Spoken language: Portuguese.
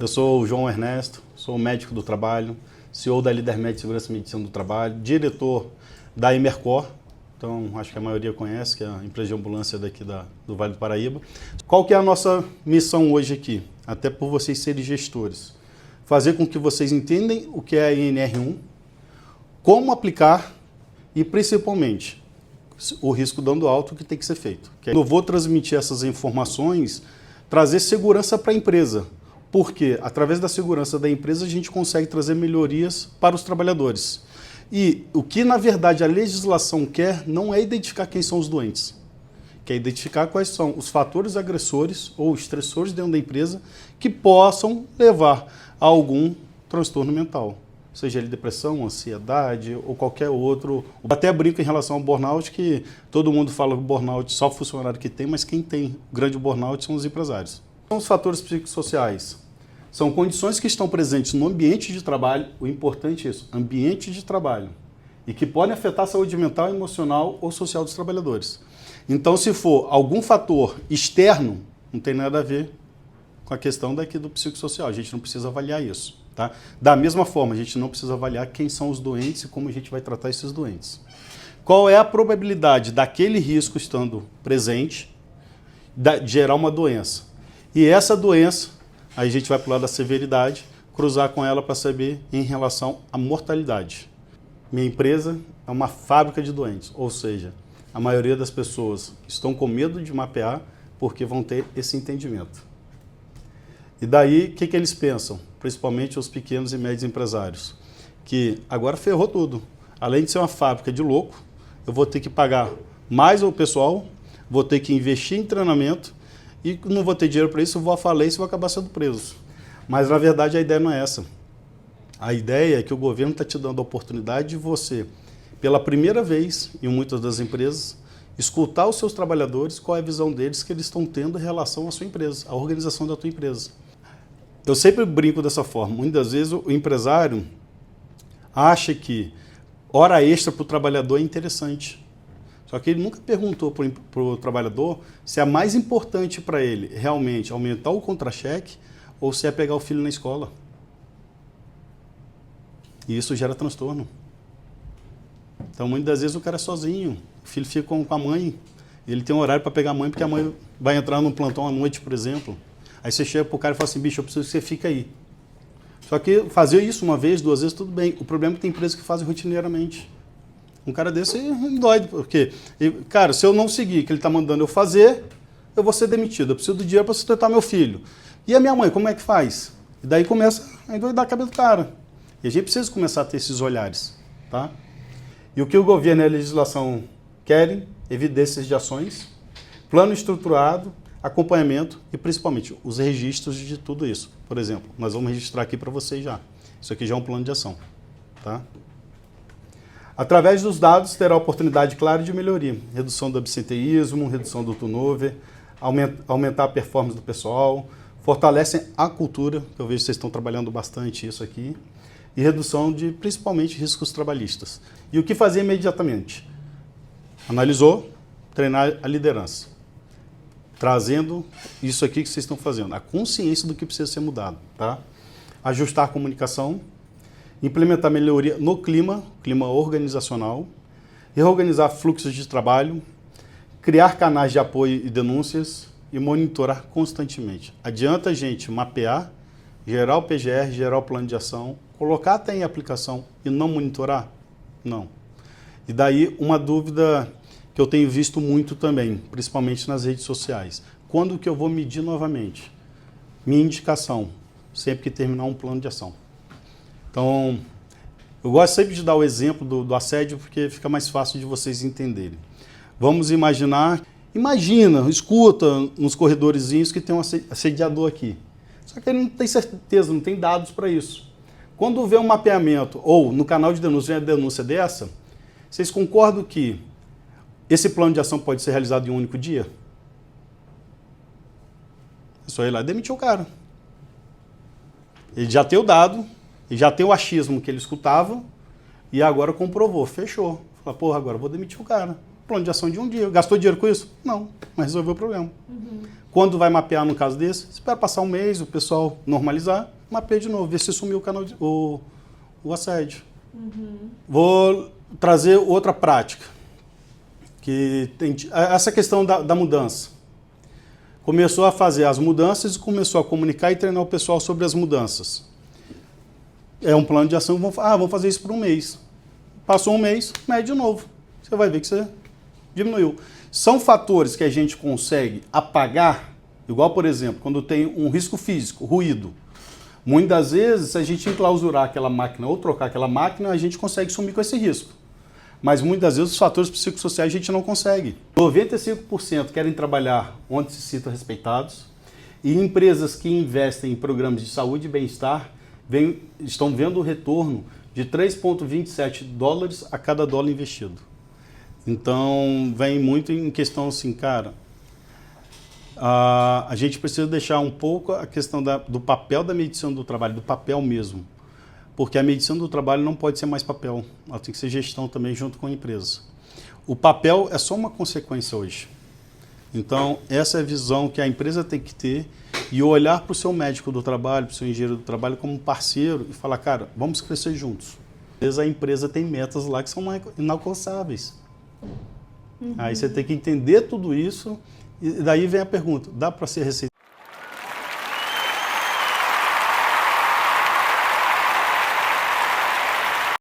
Eu sou o João Ernesto, sou médico do trabalho, CEO da Líder Med Segurança e Medicina do Trabalho, diretor da Emercor, então acho que a maioria conhece, que é a empresa de ambulância daqui do Vale do Paraíba. Qual que é a nossa missão hoje aqui? Até por vocês serem gestores. Fazer com que vocês entendam o que é a NR1, como aplicar e principalmente o risco dando alto que tem que ser feito. Eu vou transmitir essas informações, trazer segurança para a empresa. Porque, através da segurança da empresa, a gente consegue trazer melhorias para os trabalhadores. E o que, na verdade, a legislação quer não é identificar quem são os doentes. Quer identificar quais são os fatores agressores ou estressores dentro da empresa que possam levar a algum transtorno mental. Seja ele depressão, ansiedade ou qualquer outro. Até brinco em relação ao burnout, que todo mundo fala que o burnout só o funcionário que tem, mas quem tem grande burnout são os empresários. São os fatores psicossociais. São condições que estão presentes no ambiente de trabalho, o importante é isso, ambiente de trabalho, e que podem afetar a saúde mental, emocional ou social dos trabalhadores. Então, se for algum fator externo, não tem nada a ver com a questão daqui do psicossocial, a gente não precisa avaliar isso. Tá? Da mesma forma, a gente não precisa avaliar quem são os doentes e como a gente vai tratar esses doentes. Qual é a probabilidade daquele risco estando presente de gerar uma doença? E essa doença, aí a gente vai para o lado da severidade, cruzar com ela para saber em relação à mortalidade. Minha empresa é uma fábrica de doentes, ou seja, a maioria das pessoas estão com medo de mapear porque vão ter esse entendimento. E daí, o que eles pensam? Principalmente os pequenos e médios empresários, que agora ferrou tudo. Além de ser uma fábrica de louco, eu vou ter que pagar mais ao pessoal, vou ter que investir em treinamento, e não vou ter dinheiro para isso, eu vou à falência e vou acabar sendo preso. Mas, na verdade, a ideia não é essa. A ideia é que o governo está te dando a oportunidade de você, pela primeira vez, em muitas das empresas, escutar os seus trabalhadores, qual é a visão deles que eles estão tendo em relação à sua empresa, à organização da tua empresa. Eu sempre brinco dessa forma. Muitas vezes o empresário acha que hora extra para o trabalhador é interessante. Só que ele nunca perguntou para o trabalhador se é mais importante para ele realmente aumentar o contra-cheque ou se é pegar o filho na escola. E isso gera transtorno. Então, muitas vezes o cara é sozinho, o filho fica com a mãe, ele tem um horário para pegar a mãe porque a mãe vai entrar num plantão à noite, por exemplo. Aí você chega para o cara e fala assim, bicho, eu preciso que você fique aí. Só que fazer isso uma vez, duas vezes, tudo bem. O problema é que tem empresas que fazem rotineiramente. Um cara desse é doido, porque, cara, se eu não seguir o que ele está mandando eu fazer, eu vou ser demitido. Eu preciso do dinheiro para sustentar meu filho. E a minha mãe, como é que faz? E daí começa a endoidar a cabeça do cara. E a gente precisa começar a ter esses olhares. Tá? E o que o governo e a legislação querem? Evidências de ações, plano estruturado, acompanhamento e, principalmente, os registros de tudo isso. Por exemplo, nós vamos registrar aqui para vocês já. Isso aqui já é um plano de ação. Tá? Através dos dados, terá oportunidade clara de melhoria. Redução do absenteísmo, redução do turnover, aumentar a performance do pessoal, fortalecem a cultura, que eu vejo que vocês estão trabalhando bastante isso aqui, e redução de, principalmente, riscos trabalhistas. E o que fazer imediatamente? Analisou, treinar a liderança. Trazendo isso aqui que vocês estão fazendo, a consciência do que precisa ser mudado. Tá? Ajustar a comunicação, implementar melhoria no clima organizacional, reorganizar fluxos de trabalho, criar canais de apoio e denúncias e monitorar constantemente. Adianta a gente mapear, gerar o PGR, gerar o plano de ação, colocar até em aplicação e não monitorar? Não. E daí uma dúvida que eu tenho visto muito também, principalmente nas redes sociais. Quando que eu vou medir novamente? Minha indicação, sempre que terminar um plano de ação. Então, eu gosto sempre de dar o exemplo do assédio porque fica mais fácil de vocês entenderem. Vamos imaginar, escuta nos corredorzinhos que tem um assediador aqui. Só que ele não tem certeza, não tem dados para isso. Quando vê um mapeamento ou no canal de denúncia vem a denúncia dessa, vocês concordam que esse plano de ação pode ser realizado em um único dia? É só ir lá e demitir o cara. Ele já tem o dado, e já tem o achismo que ele escutava e agora comprovou, fechou. Fala, porra, agora eu vou demitir o cara. plano de ação de um dia. Gastou dinheiro com isso? Não, mas resolveu o problema. Quando vai mapear no caso desse, espera passar um mês, o pessoal normalizar, mapeia de novo, ver se sumiu o assédio. Vou trazer outra prática, que tem essa questão da mudança. Começou a fazer as mudanças e começou a comunicar e treinar o pessoal sobre as mudanças. É um plano de ação, vamos fazer isso por um mês. Passou um mês, mede de novo. Você vai ver que você diminuiu. São fatores que a gente consegue apagar, igual, por exemplo, quando tem um risco físico, ruído. Muitas vezes, se a gente enclausurar aquela máquina ou trocar aquela máquina, a gente consegue sumir com esse risco. Mas muitas vezes os fatores psicossociais a gente não consegue. 95% querem trabalhar onde se sintam respeitados, e empresas que investem em programas de saúde e bem-estar estão vendo o retorno de 3,27 dólares a cada dólar investido. Então, vem muito em questão assim, cara, a gente precisa deixar um pouco a questão do papel da medicina do trabalho, do papel mesmo. Porque a medicina do trabalho não pode ser mais papel, ela tem que ser gestão também junto com a empresa. O papel é só uma consequência hoje. Então, essa é a visão que a empresa tem que ter e olhar para o seu médico do trabalho, para o seu engenheiro do trabalho como um parceiro e falar, cara, vamos crescer juntos. Às vezes a empresa tem metas lá que são inalcançáveis. Aí você tem que entender tudo isso e daí vem a pergunta, dá para ser receita